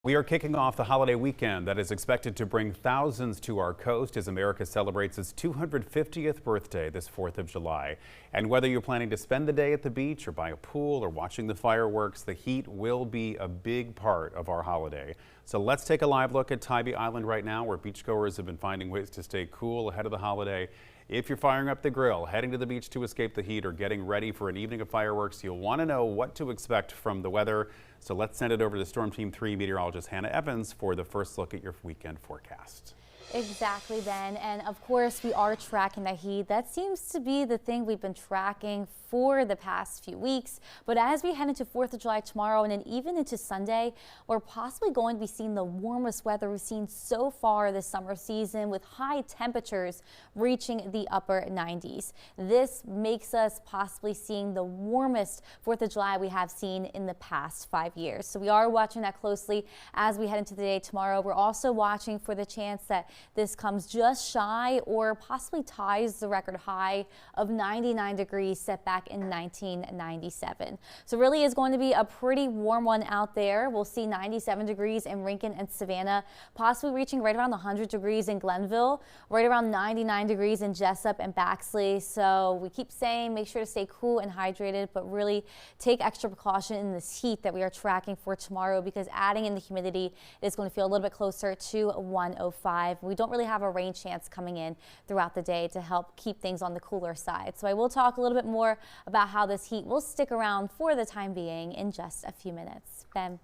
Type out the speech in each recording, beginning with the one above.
We are kicking off the holiday weekend that is expected to bring thousands to our coast as America celebrates its 250th birthday this 4th of July. And whether you're planning to spend the day at the beach or by a pool or watching the fireworks, the heat will be a big part of our holiday. So let's take a live look at Tybee Island right now, where beachgoers have been finding ways to stay cool ahead of the holiday. If you're firing up the grill, heading to the beach to escape the heat, or getting ready for an evening of fireworks, you'll want to know what to expect from the weather. So let's send it over to Storm Team 3 meteorologist Hannah Evans for the first look at your weekend forecast. Exactly, Ben. And of course, we are tracking the heat. That seems to be the thing we've been tracking for the past few weeks. But as we head into 4th of July tomorrow and then even into Sunday, we're possibly going to be seeing the warmest weather we've seen so far this summer season, with high temperatures reaching the upper 90s. This makes us possibly seeing the warmest 4th of July we have seen in the past 5 years. So we are watching that closely as we head into the day tomorrow. We're also watching for the chance that this comes just shy or possibly ties the record high of 99 degrees set back in 1997. So really is going to be a pretty warm one out there. We'll see 97 degrees in Rincon and Savannah, possibly reaching right around 100 degrees in Glenville, right around 99 degrees in Jessup and Baxley. So we keep saying make sure to stay cool and hydrated, but really take extra precaution in this heat that we are tracking for tomorrow, because adding in the humidity, it is going to feel a little bit closer to 105. We don't really have a rain chance coming in throughout the day to help keep things on the cooler side. So I will talk a little bit more about how this heat will stick around for the time being in just a few minutes. Ben.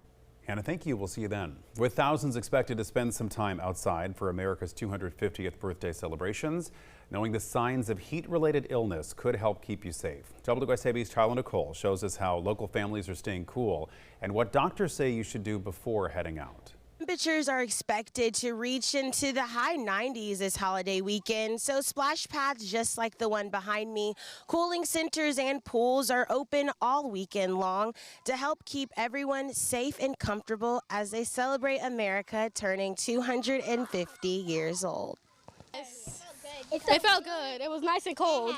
Hannah, thank you. We'll see you then. With thousands expected to spend some time outside for America's 250th birthday celebrations, knowing the signs of heat-related illness could help keep you safe. WSAV's Tyler Nicole shows us how local families are staying cool and what doctors say you should do before heading out. Temperatures are expected to reach into the high 90s this holiday weekend, so splash pads just like the one behind me, cooling centers and pools are open all weekend long to help keep everyone safe and comfortable as they celebrate America turning 250 years old. It felt good. It was nice and cold.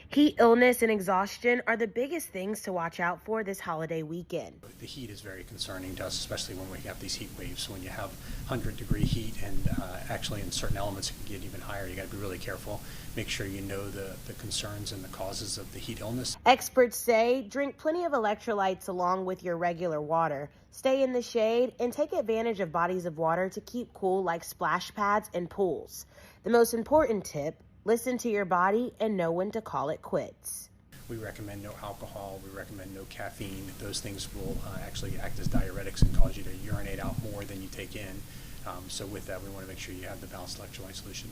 Heat illness and exhaustion are the biggest things to watch out for this holiday weekend. The heat is very concerning to us, especially when we have these heat waves. When you have 100-degree heat, and actually in certain elements it can get even higher, you got to be really careful. Make sure you know the concerns and the causes of the heat illness. Experts say drink plenty of electrolytes along with your regular water. Stay in the shade and take advantage of bodies of water to keep cool, like splash pads and pools. The most important tip: listen to your body and know when to call it quits. We recommend no alcohol. We recommend no caffeine. Those things will actually act as diuretics and cause you to urinate out more than you take in. So with that, we want to make sure you have the balanced electrolyte solution.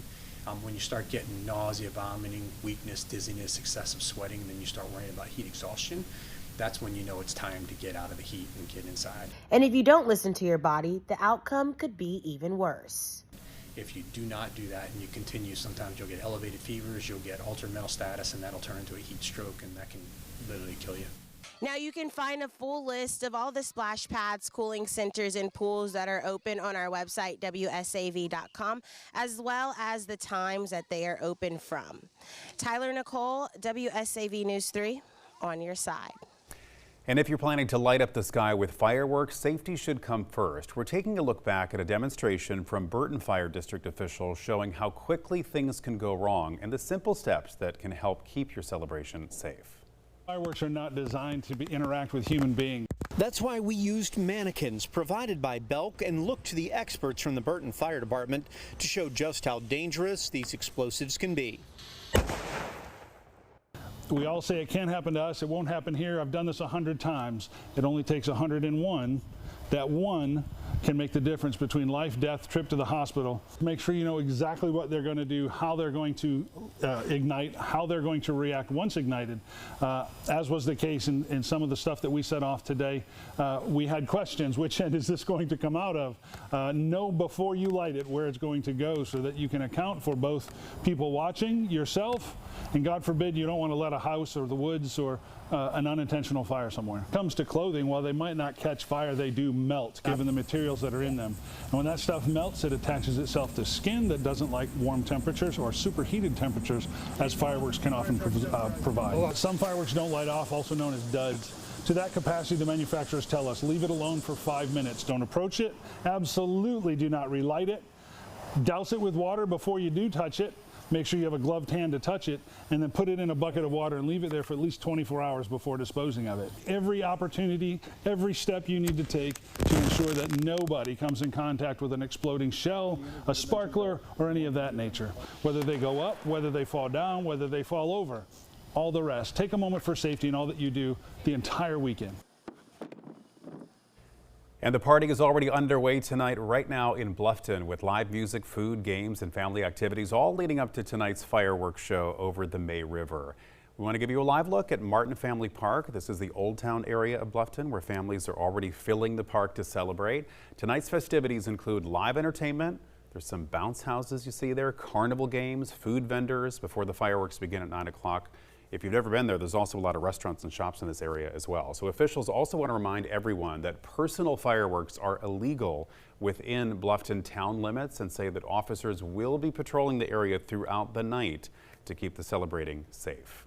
When you start getting nausea, vomiting, weakness, dizziness, excessive sweating, then you start worrying about heat exhaustion. That's when you know it's time to get out of the heat and get inside. And if you don't listen to your body, the outcome could be even worse. If you do not do that and you continue, sometimes you'll get elevated fevers, you'll get altered mental status, and that'll turn into a heat stroke, and that can literally kill you. Now you can find a full list of all the splash pads, cooling centers, and pools that are open on our website, WSAV.com, as well as the times that they are open from. Tyler Nicole, WSAV News 3, on your side. And if you're planning to light up the sky with fireworks, safety should come first. We're taking a look back at a demonstration from Burton Fire District officials showing how quickly things can go wrong and the simple steps that can help keep your celebration safe. Fireworks are not designed to interact with human beings. That's why we used mannequins provided by Belk and looked to the experts from the Burton Fire Department to show just how dangerous these explosives can be. We all say it can't happen to us, it won't happen here. I've done this 100 times. It only takes 101. That one can make the difference between life, death, trip to the hospital. Make sure you know exactly what they're going to do, how they're going to ignite, how they're going to react once ignited. As was the case in some of the stuff that we set off today, we had questions. Which end is this going to come out of? Know before you light it where it's going to go, so that you can account for both people watching, yourself, and God forbid you don't want to let a house or the woods or an unintentional fire somewhere. When it comes to clothing, while they might not catch fire, they do melt, given the materials that are in them. And when that stuff melts, it attaches itself to skin that doesn't like warm temperatures or superheated temperatures, as fireworks can often provide. Some fireworks don't light off, also known as duds. To that capacity, the manufacturers tell us, leave it alone for 5 minutes. Don't approach it. Absolutely do not relight it. Douse it with water before you do touch it. Make sure you have a gloved hand to touch it, and then put it in a bucket of water and leave it there for at least 24 hours before disposing of it. Every opportunity, every step you need to take to ensure that nobody comes in contact with an exploding shell, a sparkler, or any of that nature. Whether they go up, whether they fall down, whether they fall over, all the rest. Take a moment for safety in all that you do the entire weekend. And the party is already underway tonight right now in Bluffton with live music, food, games, and family activities, all leading up to tonight's fireworks show over the May River. We want to give you a live look at Martin Family Park. This is the Old Town area of Bluffton where families are already filling the park to celebrate. Tonight's festivities include live entertainment. There's some bounce houses you see there, carnival games, food vendors before the fireworks begin at 9 o'clock. If you've never been there, there's also a lot of restaurants and shops in this area as well. So officials also want to remind everyone that personal fireworks are illegal within Bluffton town limits and say that officers will be patrolling the area throughout the night to keep the celebrating safe.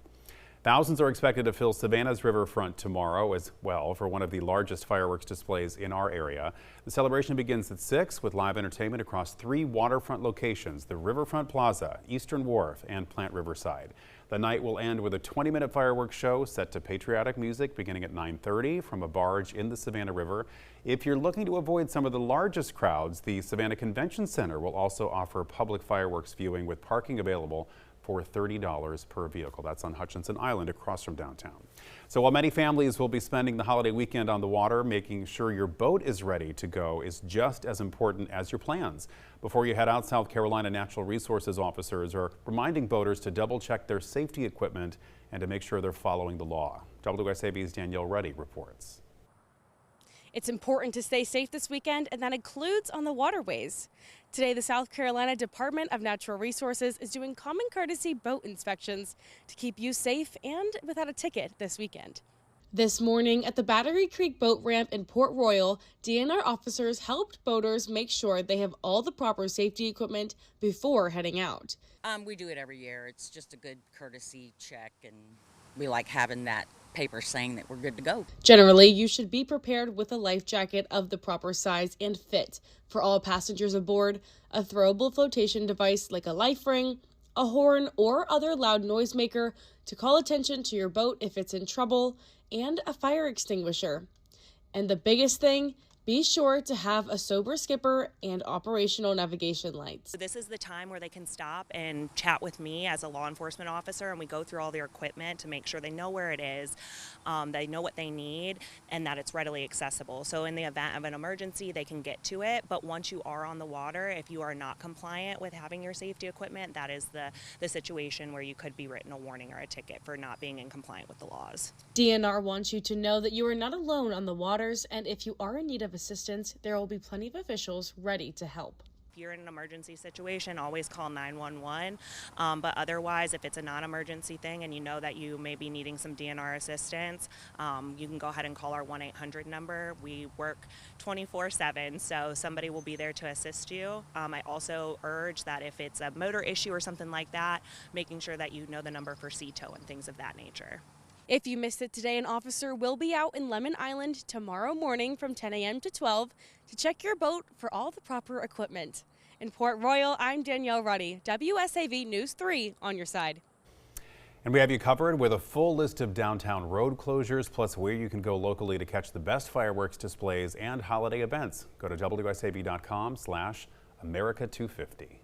Thousands are expected to fill Savannah's riverfront tomorrow as well for one of the largest fireworks displays in our area. The celebration begins at 6 with live entertainment across 3 waterfront locations, the Riverfront Plaza, Eastern Wharf, and Plant Riverside. The night will end with a 20-minute fireworks show set to patriotic music beginning at 9:30 from a barge in the Savannah River. If you're looking to avoid some of the largest crowds, the Savannah Convention Center will also offer public fireworks viewing with parking available for $30 per vehicle. That's on Hutchinson Island across from downtown. So while many families will be spending the holiday weekend on the water, making sure your boat is ready to go is just as important as your plans. Before you head out, South Carolina Natural Resources officers are reminding boaters to double check their safety equipment and to make sure they're following the law. WSAV's Danielle Ruddy reports. It's important to stay safe this weekend, and that includes on the waterways. Today, the South Carolina Department of Natural Resources is doing common courtesy boat inspections to keep you safe and without a ticket this weekend. This morning at the Battery Creek Boat Ramp in Port Royal, DNR officers helped boaters make sure they have all the proper safety equipment before heading out. We do it every year. It's just a good courtesy check, and we like having that paper saying that we're good to go. Generally, you should be prepared with a life jacket of the proper size and fit. For all passengers aboard, a throwable flotation device like a life ring, a horn, or other loud noisemaker to call attention to your boat if it's in trouble, and a fire extinguisher. And the biggest thing, be sure to have a sober skipper and operational navigation lights. This is the time where they can stop and chat with me as a law enforcement officer, and we go through all their equipment to make sure they know where it is, they know what they need, and that it's readily accessible. So in the event of an emergency, they can get to it. But once you are on the water, if you are not compliant with having your safety equipment, that is the situation where you could be written a warning or a ticket for not being in compliance with the laws. DNR wants you to know that you are not alone on the waters, and if you are in need of assistance, there will be plenty of officials ready to help. If you're in an emergency situation, always call 911. But otherwise, if it's a non-emergency thing and you know that you may be needing some DNR assistance, you can go ahead and call our 1-800 number. We work 24/7, so somebody will be there to assist you. I also urge that if it's a motor issue or something like that, making sure that you know the number for CTOW and things of that nature. If you missed it today, an officer will be out in Lemon Island tomorrow morning from 10 a.m. to 12 to check your boat for all the proper equipment. In Port Royal, I'm Danielle Ruddy, WSAV News 3 on your side. And we have you covered with a full list of downtown road closures, plus where you can go locally to catch the best fireworks displays and holiday events. Go to WSAV.com/America250.